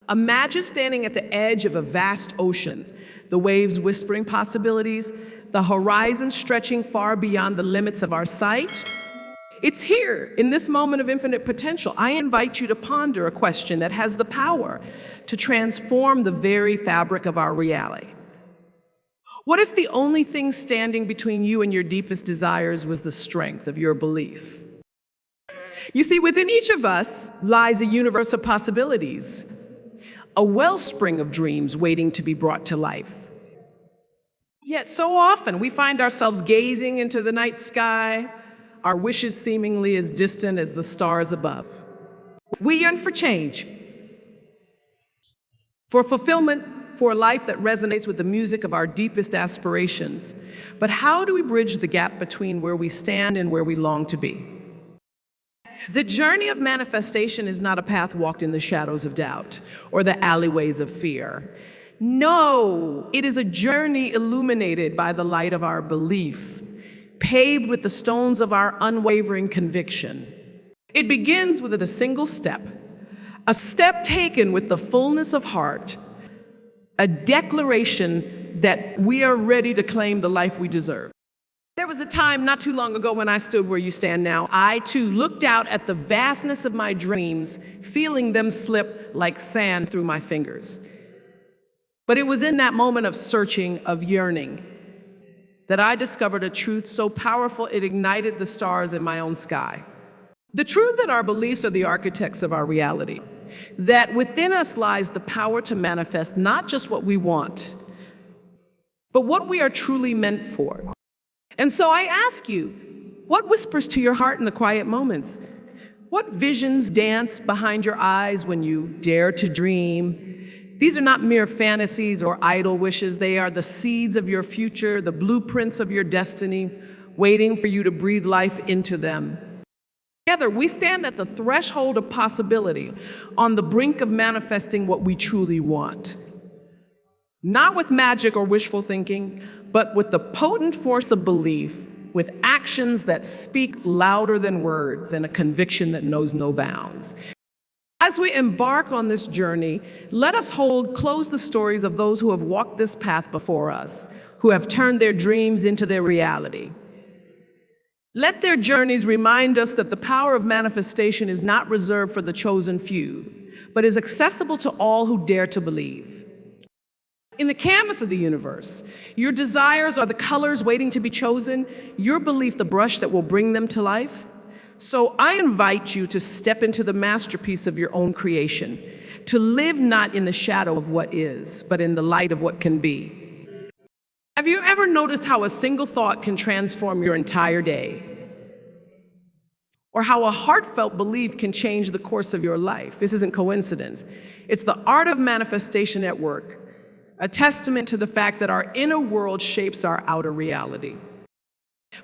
Imagine standing at the edge of a vast ocean, the waves whispering possibilities, the horizon stretching far beyond the limits of our sight. It's here, in this moment of infinite potential. I invite you to ponder a question that has the power to transform the very fabric of our reality. What if the only thing standing between you and your deepest desires was the strength of your belief? You see, within each of us lies a universe of possibilities, a wellspring of dreams waiting to be brought to life. Yet so often we find ourselves gazing into the night sky, our wishes seemingly as distant as the stars above. We yearn for change, for fulfillment, for a life that resonates with the music of our deepest aspirations. But how do we bridge the gap between where we stand and where we long to be? The journey of manifestation is not a path walked in the shadows of doubt or the alleyways of fear. No, it is a journey illuminated by the light of our belief, paved with the stones of our unwavering conviction. It begins with a single step, a step taken with the fullness of heart, a declaration that we are ready to claim the life we deserve. There was a time not too long ago when I stood where you stand now. I too looked out at the vastness of my dreams, feeling them slip like sand through my fingers. But it was in that moment of searching, of yearning, that I discovered a truth so powerful it ignited the stars in my own sky. The truth that our beliefs are the architects of our reality, that within us lies the power to manifest not just what we want, but what we are truly meant for. And so I ask you, what whispers to your heart in the quiet moments? What visions dance behind your eyes when you dare to dream? These are not mere fantasies or idle wishes. They are the seeds of your future, the blueprints of your destiny, waiting for you to breathe life into them. Together, we stand at the threshold of possibility, on the brink of manifesting what we truly want. Not with magic or wishful thinking, but with the potent force of belief, with actions that speak louder than words and a conviction that knows no bounds. As we embark on this journey, let us hold close the stories of those who have walked this path before us, who have turned their dreams into their reality. Let their journeys remind us that the power of manifestation is not reserved for the chosen few, but is accessible to all who dare to believe. In the canvas of the universe, your desires are the colors waiting to be chosen, your belief the brush that will bring them to life. So I invite you to step into the masterpiece of your own creation, to live not in the shadow of what is, but in the light of what can be. Have you ever noticed how a single thought can transform your entire day? Or how a heartfelt belief can change the course of your life? This isn't coincidence. It's the art of manifestation at work, a testament to the fact that our inner world shapes our outer reality.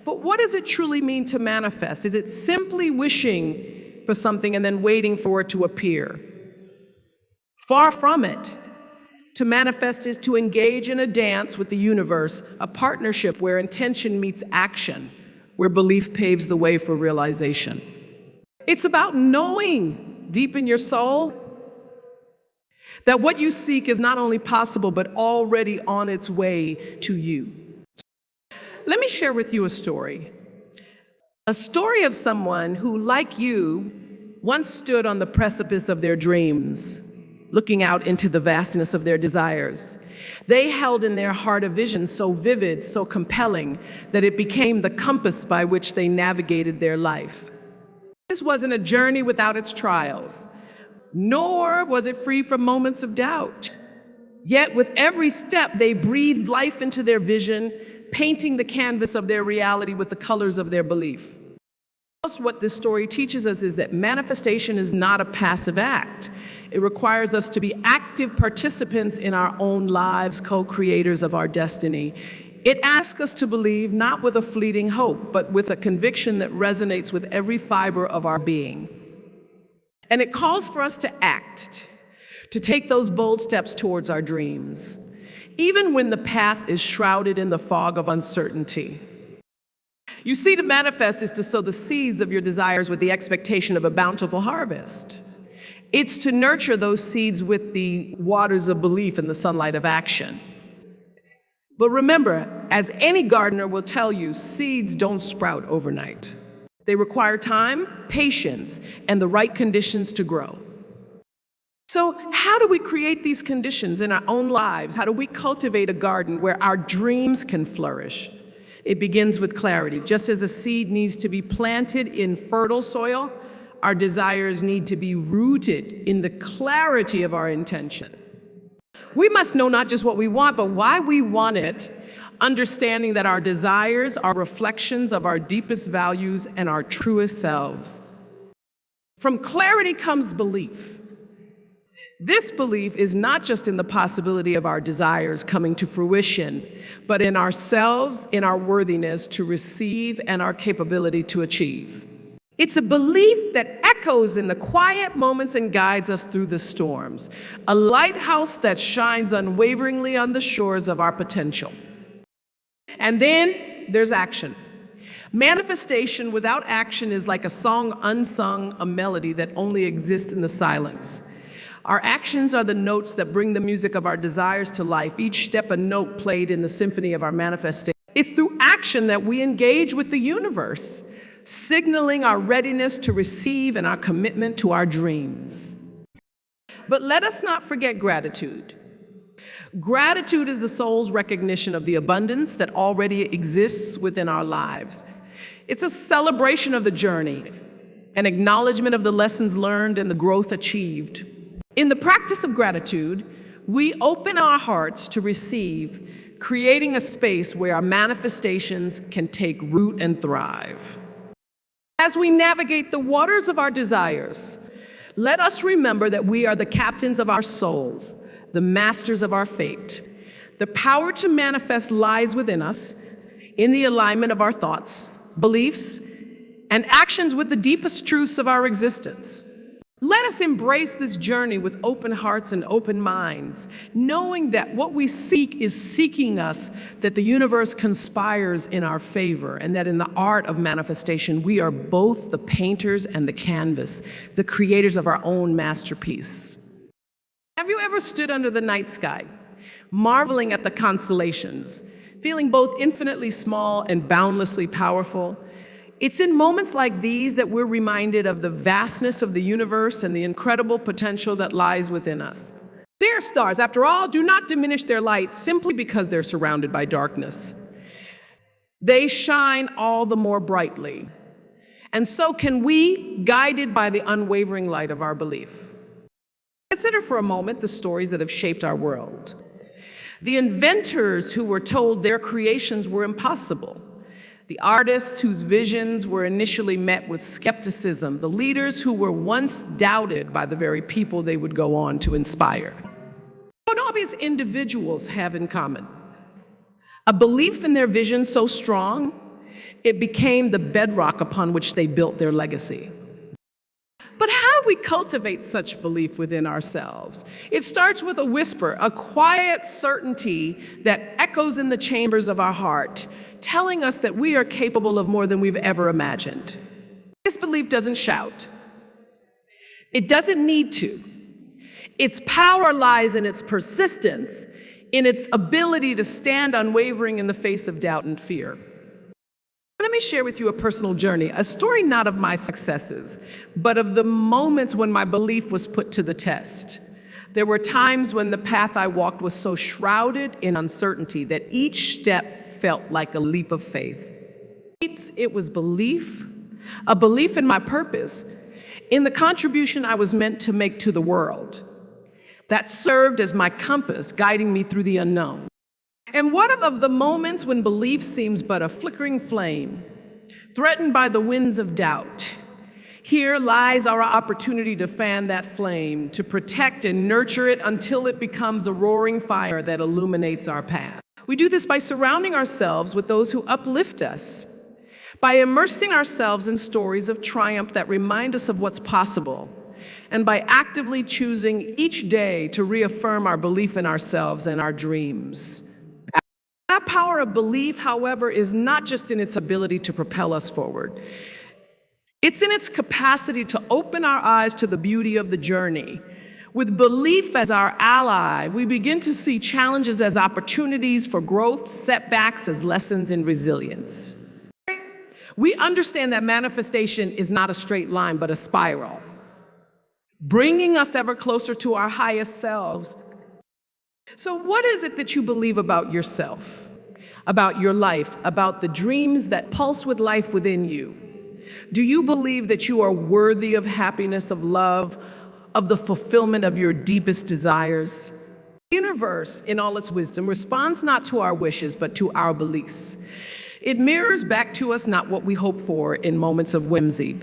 But what does it truly mean to manifest? Is it simply wishing for something and then waiting for it to appear? Far from it. To manifest is to engage in a dance with the universe, a partnership where intention meets action, where belief paves the way for realization. It's about knowing deep in your soul that what you seek is not only possible, but already on its way to you. Let me share with you a story of someone who, like you, once stood on the precipice of their dreams, looking out into the vastness of their desires. They held in their heart a vision so vivid, so compelling, that it became the compass by which they navigated their life. This wasn't a journey without its trials, nor was it free from moments of doubt. Yet with every step, they breathed life into their vision, painting the canvas of their reality with the colors of their belief. What this story teaches us is that manifestation is not a passive act. It requires us to be active participants in our own lives, co-creators of our destiny. It asks us to believe not with a fleeting hope, but with a conviction that resonates with every fiber of our being. And it calls for us to act, to take those bold steps towards our dreams, even when the path is shrouded in the fog of uncertainty. You see, to manifest is to sow the seeds of your desires with the expectation of a bountiful harvest. It's to nurture those seeds with the waters of belief and the sunlight of action. But remember, as any gardener will tell you, seeds don't sprout overnight. They require time, patience, and the right conditions to grow. So, how do we create these conditions in our own lives? How do we cultivate a garden where our dreams can flourish? It begins with clarity. Just as a seed needs to be planted in fertile soil, our desires need to be rooted in the clarity of our intention. We must know not just what we want, but why we want it, understanding that our desires are reflections of our deepest values and our truest selves. From clarity comes belief. This belief is not just in the possibility of our desires coming to fruition, but in ourselves, in our worthiness to receive, and our capability to achieve. It's a belief that echoes in the quiet moments and guides us through the storms, a lighthouse that shines unwaveringly on the shores of our potential. And then there's action. Manifestation without action is like a song unsung, a melody that only exists in the silence. Our actions are the notes that bring the music of our desires to life, each step a note played in the symphony of our manifestation. It's through action that we engage with the universe, signaling our readiness to receive and our commitment to our dreams. But let us not forget gratitude. Gratitude is the soul's recognition of the abundance that already exists within our lives. It's a celebration of the journey, an acknowledgement of the lessons learned and the growth achieved. In the practice of gratitude, we open our hearts to receive, creating a space where our manifestations can take root and thrive. As we navigate the waters of our desires, let us remember that we are the captains of our souls, the masters of our fate. The power to manifest lies within us, in the alignment of our thoughts, beliefs, and actions with the deepest truths of our existence. Let us embrace this journey with open hearts and open minds, knowing that what we seek is seeking us, that the universe conspires in our favor, and that in the art of manifestation, we are both the painters and the canvas, the creators of our own masterpiece. Have you ever stood under the night sky, marveling at the constellations, feeling both infinitely small and boundlessly powerful? It's in moments like these that we're reminded of the vastness of the universe and the incredible potential that lies within us. Their stars, after all, do not diminish their light simply because they're surrounded by darkness. They shine all the more brightly. And so can we, guided by the unwavering light of our belief. Consider for a moment the stories that have shaped our world. The inventors who were told their creations were impossible. The artists whose visions were initially met with skepticism, the leaders who were once doubted by the very people they would go on to inspire. What all these individuals have in common? A belief in their vision so strong, it became the bedrock upon which they built their legacy. But how do we cultivate such belief within ourselves? It starts with a whisper, a quiet certainty that echoes in the chambers of our heart, telling us that we are capable of more than we've ever imagined. This belief doesn't shout. It doesn't need to. Its power lies in its persistence, in its ability to stand unwavering in the face of doubt and fear. Let me share with you a personal journey, a story not of my successes, but of the moments when my belief was put to the test. There were times when the path I walked was so shrouded in uncertainty that each step felt like a leap of faith. It was belief, a belief in my purpose, in the contribution I was meant to make to the world. That served as my compass, guiding me through the unknown. And what of the moments when belief seems but a flickering flame, threatened by the winds of doubt? Here lies our opportunity to fan that flame, to protect and nurture it until it becomes a roaring fire that illuminates our path. We do this by surrounding ourselves with those who uplift us, by immersing ourselves in stories of triumph that remind us of what's possible, and by actively choosing each day to reaffirm our belief in ourselves and our dreams. That power of belief, however, is not just in its ability to propel us forward. It's in its capacity to open our eyes to the beauty of the journey. With belief as our ally, we begin to see challenges as opportunities for growth, setbacks as lessons in resilience. We understand that manifestation is not a straight line, but a spiral, bringing us ever closer to our highest selves. So what is it that you believe about yourself, about your life, about the dreams that pulse with life within you? Do you believe that you are worthy of happiness, of love, of the fulfillment of your deepest desires? The universe, in all its wisdom, responds not to our wishes, but to our beliefs. It mirrors back to us not what we hope for in moments of whimsy,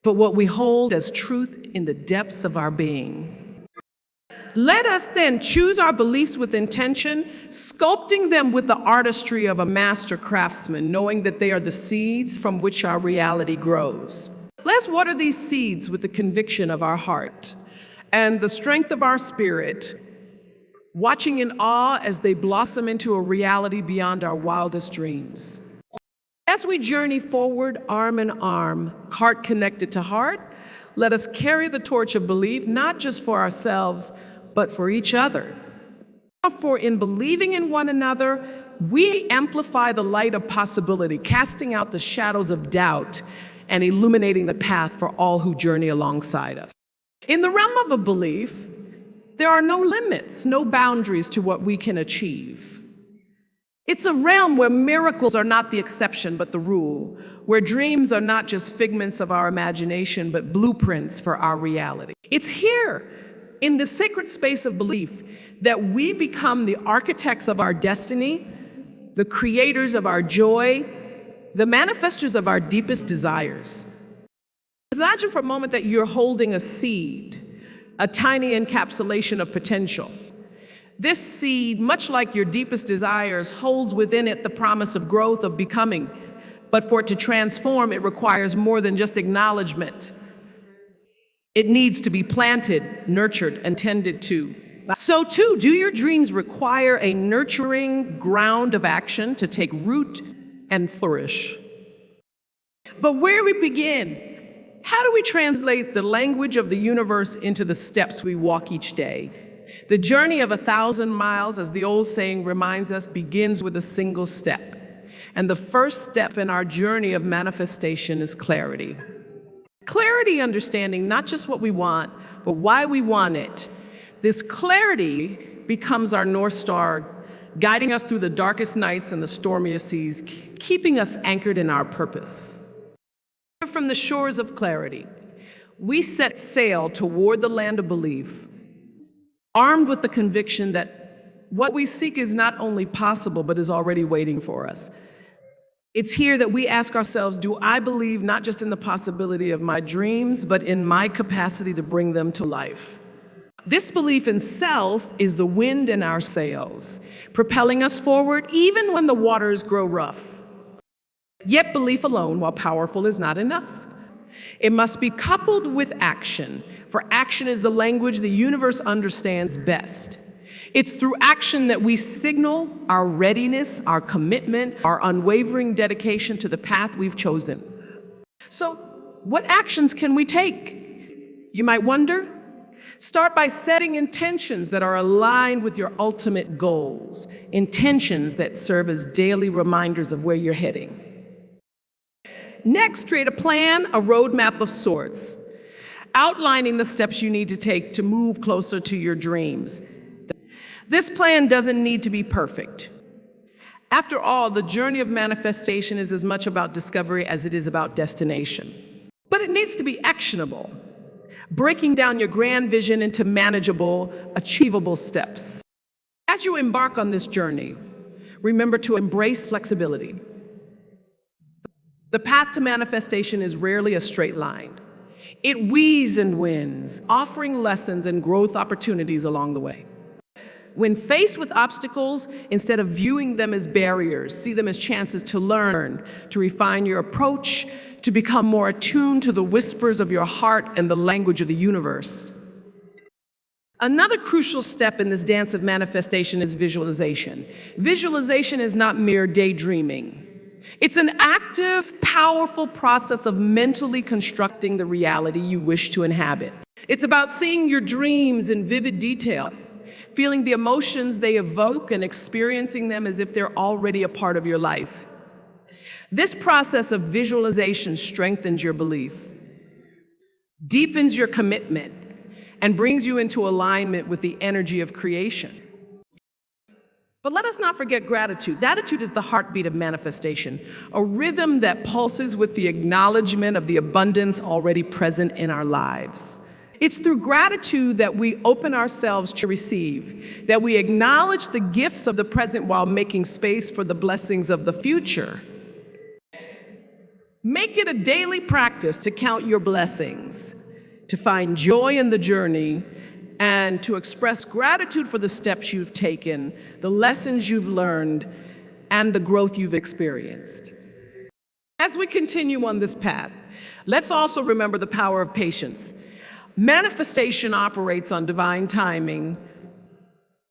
but what we hold as truth in the depths of our being. Let us then choose our beliefs with intention, sculpting them with the artistry of a master craftsman, knowing that they are the seeds from which our reality grows. Let's water these seeds with the conviction of our heart and the strength of our spirit, watching in awe as they blossom into a reality beyond our wildest dreams. As we journey forward, arm in arm, heart connected to heart, let us carry the torch of belief, not just for ourselves, but for each other. For in believing in one another, we amplify the light of possibility, casting out the shadows of doubt and illuminating the path for all who journey alongside us. In the realm of a belief, there are no limits, no boundaries to what we can achieve. It's a realm where miracles are not the exception, but the rule, where dreams are not just figments of our imagination, but blueprints for our reality. It's here, in the sacred space of belief, that we become the architects of our destiny, the creators of our joy, the manifestors of our deepest desires. Imagine for a moment that you're holding a seed, a tiny encapsulation of potential. This seed, much like your deepest desires, holds within it the promise of growth, of becoming. But for it to transform, it requires more than just acknowledgement. It needs to be planted, nurtured, and tended to. So too, do your dreams require a nurturing ground of action to take root and flourish? But where we begin, how do we translate the language of the universe into the steps we walk each day? The journey of 1,000 miles, as the old saying reminds us, begins with a single step. And the first step in our journey of manifestation is clarity. Clarity, understanding not just what we want, but why we want it. This clarity becomes our North Star, guiding us through the darkest nights and the stormiest seas, keeping us anchored in our purpose. From the shores of clarity, we set sail toward the land of belief, armed with the conviction that what we seek is not only possible, but is already waiting for us. It's here that we ask ourselves, do I believe not just in the possibility of my dreams, but in my capacity to bring them to life? This belief in self is the wind in our sails, propelling us forward even when the waters grow rough. Yet belief alone, while powerful, is not enough. It must be coupled with action, for action is the language the universe understands best. It's through action that we signal our readiness, our commitment, our unwavering dedication to the path we've chosen. So, what actions can we take? You might wonder. Start by setting intentions that are aligned with your ultimate goals, intentions that serve as daily reminders of where you're heading. Next, create a plan, a roadmap of sorts, outlining the steps you need to take to move closer to your dreams. This plan doesn't need to be perfect. After all, the journey of manifestation is as much about discovery as it is about destination. But it needs to be actionable, breaking down your grand vision into manageable, achievable steps. As you embark on this journey, remember to embrace flexibility. The path to manifestation is rarely a straight line. It weaves and wins, offering lessons and growth opportunities along the way. When faced with obstacles, instead of viewing them as barriers, see them as chances to learn, to refine your approach, to become more attuned to the whispers of your heart and the language of the universe. Another crucial step in this dance of manifestation is visualization. Visualization is not mere daydreaming. It's an active, powerful process of mentally constructing the reality you wish to inhabit. It's about seeing your dreams in vivid detail, feeling the emotions they evoke and experiencing them as if they're already a part of your life. This process of visualization strengthens your belief, deepens your commitment, and brings you into alignment with the energy of creation. But let us not forget gratitude. Gratitude is the heartbeat of manifestation, a rhythm that pulses with the acknowledgement of the abundance already present in our lives. It's through gratitude that we open ourselves to receive, that we acknowledge the gifts of the present while making space for the blessings of the future. Make it a daily practice to count your blessings, to find joy in the journey, and to express gratitude for the steps you've taken, the lessons you've learned, and the growth you've experienced. As we continue on this path, let's also remember the power of patience. Manifestation operates on divine timing,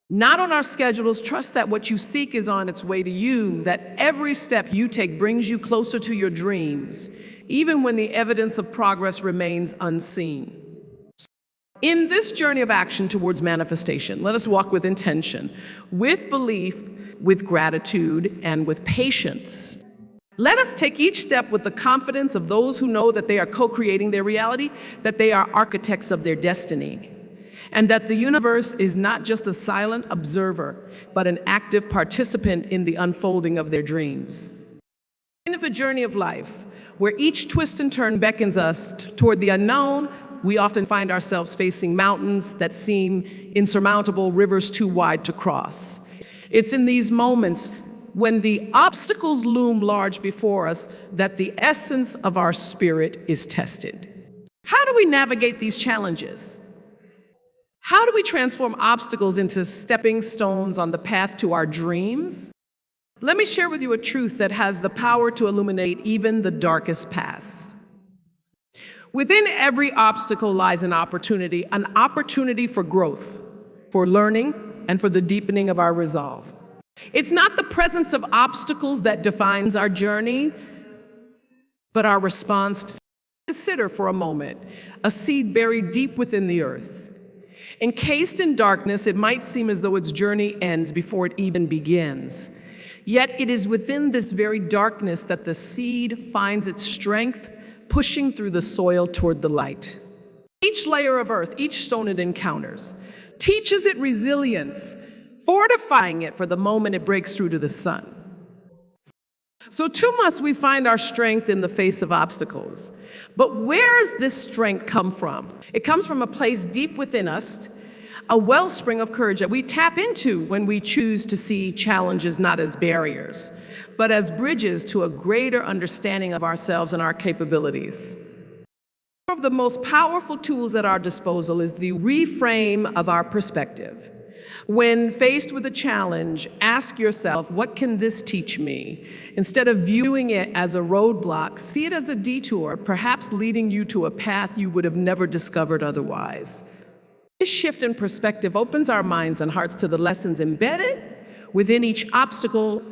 not on our schedules. Trust that what you seek is on its way to you, that every step you take brings you closer to your dreams, even when the evidence of progress remains unseen. In this journey of action towards manifestation, let us walk with intention, with belief, with gratitude, and with patience. Let us take each step with the confidence of those who know that they are co-creating their reality, that they are architects of their destiny, and that the universe is not just a silent observer, but an active participant in the unfolding of their dreams. In the journey of life, where each twist and turn beckons us toward the unknown, we often find ourselves facing mountains that seem insurmountable, rivers too wide to cross. It's in these moments when the obstacles loom large before us that the essence of our spirit is tested. How do we navigate these challenges? How do we transform obstacles into stepping stones on the path to our dreams? Let me share with you a truth that has the power to illuminate even the darkest paths. Within every obstacle lies an opportunity for growth, for learning, and for the deepening of our resolve. It's not the presence of obstacles that defines our journey, but our response to consider for a moment a seed buried deep within the earth. Encased in darkness, it might seem as though its journey ends before it even begins. Yet it is within this very darkness that the seed finds its strength, pushing through the soil toward the light. Each layer of earth, each stone it encounters, teaches it resilience, fortifying it for the moment it breaks through to the sun. So too must we find our strength in the face of obstacles. But where does this strength come from? It comes from a place deep within us, a wellspring of courage that we tap into when we choose to see challenges not as barriers, but as bridges to a greater understanding of ourselves and our capabilities. One of the most powerful tools at our disposal is the reframe of our perspective. When faced with a challenge, ask yourself, what can this teach me? Instead of viewing it as a roadblock, see it as a detour, perhaps leading you to a path you would have never discovered otherwise. This shift in perspective opens our minds and hearts to the lessons embedded within each obstacle,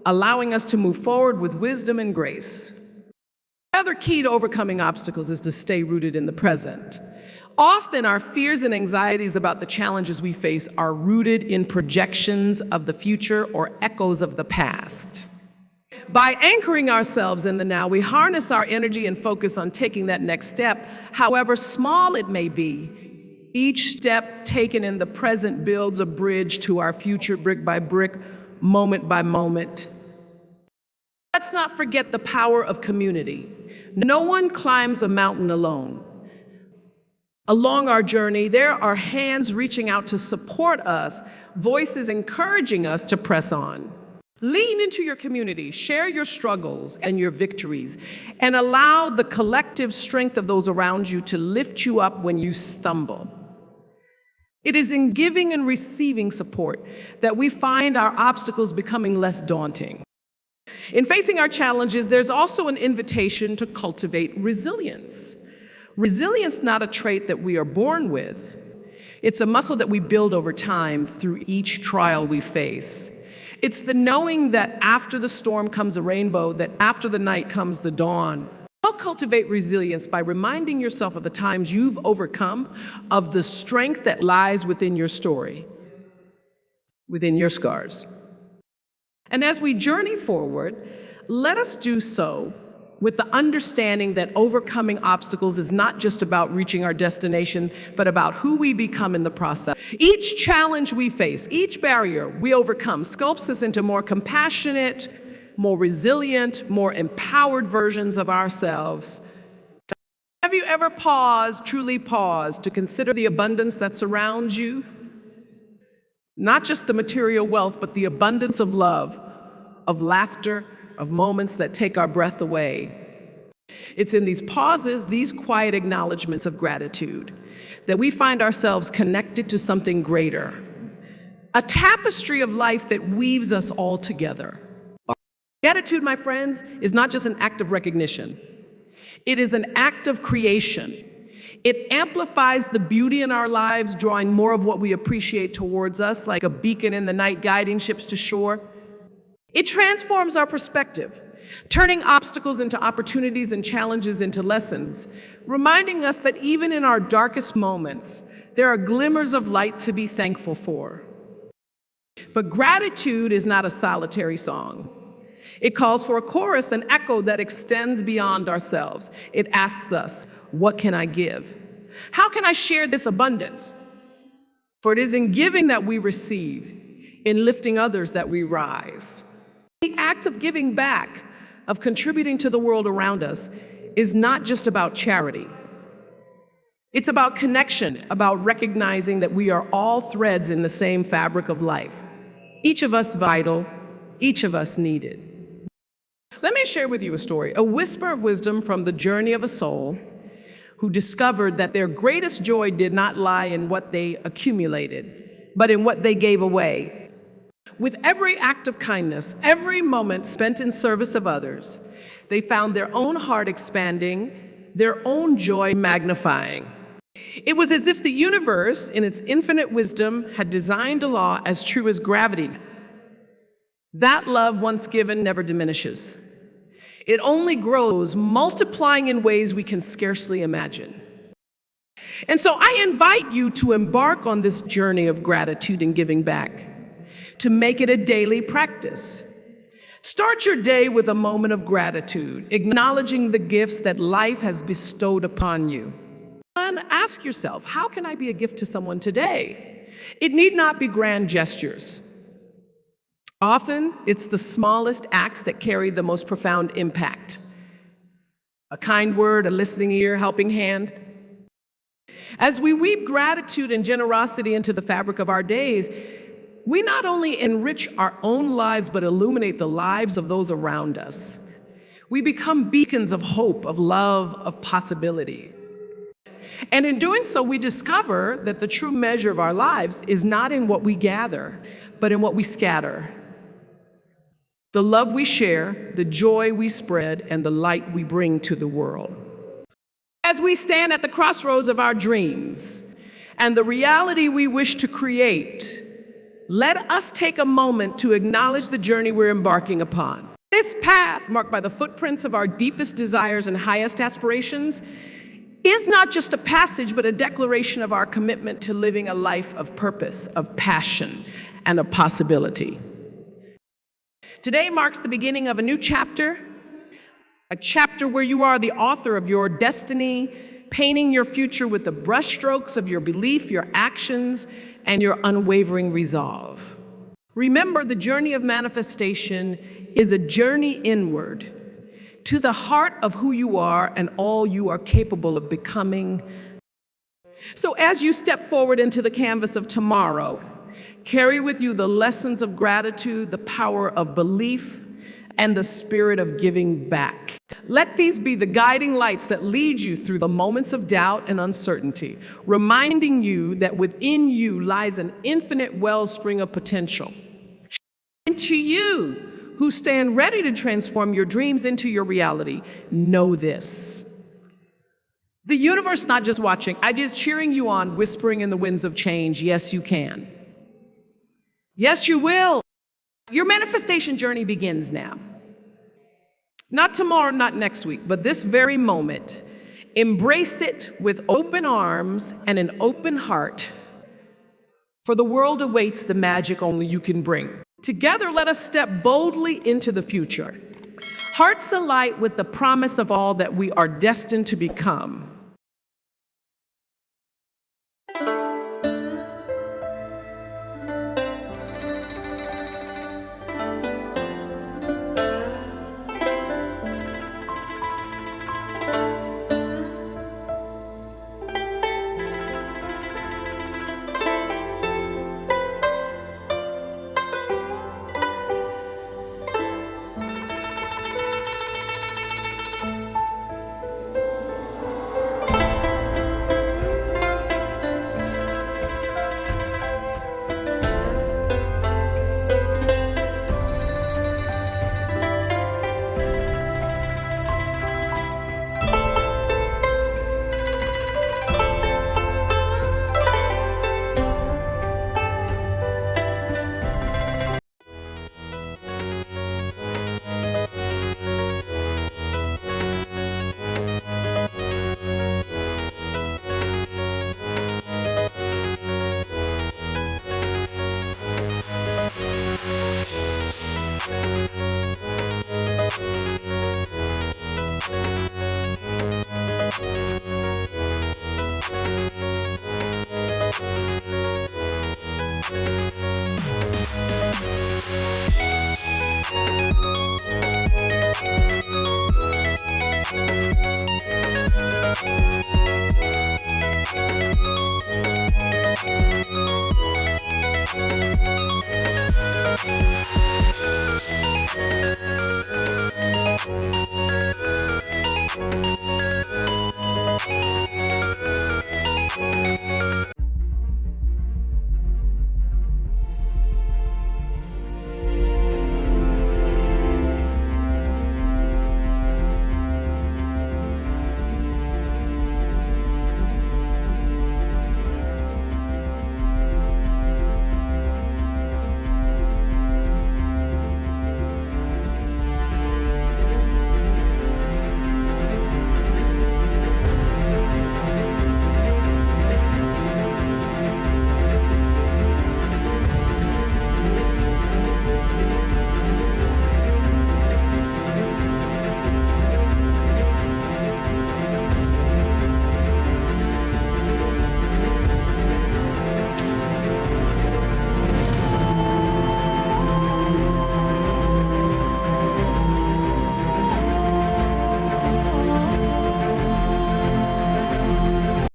allowing us to move forward with wisdom and grace. The other key to overcoming obstacles is to stay rooted in the present. Often our fears and anxieties about the challenges we face are rooted in projections of the future or echoes of the past. By anchoring ourselves in the now, we harness our energy and focus on taking that next step, however small it may be. Each step taken in the present builds a bridge to our future, brick by brick, moment by moment. Let's not forget the power of community. No one climbs a mountain alone. Along our journey, there are hands reaching out to support us, voices encouraging us to press on. Lean into your community, share your struggles and your victories, and allow the collective strength of those around you to lift you up when you stumble. It is in giving and receiving support that we find our obstacles becoming less daunting. In facing our challenges, there's also an invitation to cultivate resilience. Resilience is not a trait that we are born with. It's a muscle that we build over time through each trial we face. It's the knowing that after the storm comes a rainbow, that after the night comes the dawn. You'll cultivate resilience by reminding yourself of the times you've overcome, of the strength that lies within your story, within your scars. And as we journey forward, let us do so with the understanding that overcoming obstacles is not just about reaching our destination, but about who we become in the process. Each challenge we face, each barrier we overcome, sculpts us into more compassionate, more resilient, more empowered versions of ourselves. Have you ever paused, truly paused, to consider the abundance that surrounds you? Not just the material wealth, but the abundance of love, of laughter, of moments that take our breath away. It's in these pauses, these quiet acknowledgments of gratitude, that we find ourselves connected to something greater, a tapestry of life that weaves us all together. Gratitude, my friends, is not just an act of recognition. It is an act of creation. It amplifies the beauty in our lives, drawing more of what we appreciate towards us, like a beacon in the night guiding ships to shore. It transforms our perspective, turning obstacles into opportunities and challenges into lessons, reminding us that even in our darkest moments, there are glimmers of light to be thankful for. But gratitude is not a solitary song. It calls for a chorus, an echo that extends beyond ourselves. It asks us, what can I give? How can I share this abundance? For it is in giving that we receive, in lifting others that we rise. The act of giving back, of contributing to the world around us, is not just about charity. It's about connection, about recognizing that we are all threads in the same fabric of life. Each of us vital, each of us needed. Let me share with you a story, a whisper of wisdom from the journey of a soul who discovered that their greatest joy did not lie in what they accumulated, but in what they gave away. With every act of kindness, every moment spent in service of others, they found their own heart expanding, their own joy magnifying. It was as if the universe, in its infinite wisdom, had designed a law as true as gravity. That love, once given, never diminishes. It only grows, multiplying in ways we can scarcely imagine. And so I invite you to embark on this journey of gratitude and giving back, to make it a daily practice. Start your day with a moment of gratitude, acknowledging the gifts that life has bestowed upon you. And ask yourself, how can I be a gift to someone today? It need not be grand gestures. Often, it's the smallest acts that carry the most profound impact. A kind word, a listening ear, helping hand. As we weave gratitude and generosity into the fabric of our days, we not only enrich our own lives, but illuminate the lives of those around us. We become beacons of hope, of love, of possibility. And in doing so, we discover that the true measure of our lives is not in what we gather, but in what we scatter. The love we share, the joy we spread, and the light we bring to the world. As we stand at the crossroads of our dreams and the reality we wish to create, let us take a moment to acknowledge the journey we're embarking upon. This path, marked by the footprints of our deepest desires and highest aspirations, is not just a passage, but a declaration of our commitment to living a life of purpose, of passion, and of possibility. Today marks the beginning of a new chapter, a chapter where you are the author of your destiny, painting your future with the brushstrokes of your belief, your actions, and your unwavering resolve. Remember, the journey of manifestation is a journey inward to the heart of who you are and all you are capable of becoming. So as you step forward into the canvas of tomorrow, carry with you the lessons of gratitude, the power of belief, and the spirit of giving back. Let these be the guiding lights that lead you through the moments of doubt and uncertainty, reminding you that within you lies an infinite wellspring of potential. And to you, who stand ready to transform your dreams into your reality, know this. The universe not just watching, ideas cheering you on, whispering in the winds of change, yes, you can. Yes, you will. Your manifestation journey begins now. Not tomorrow, not next week, but this very moment. Embrace it with open arms and an open heart, for the world awaits the magic only you can bring. Together, let us step boldly into the future, hearts alight with the promise of all that we are destined to become.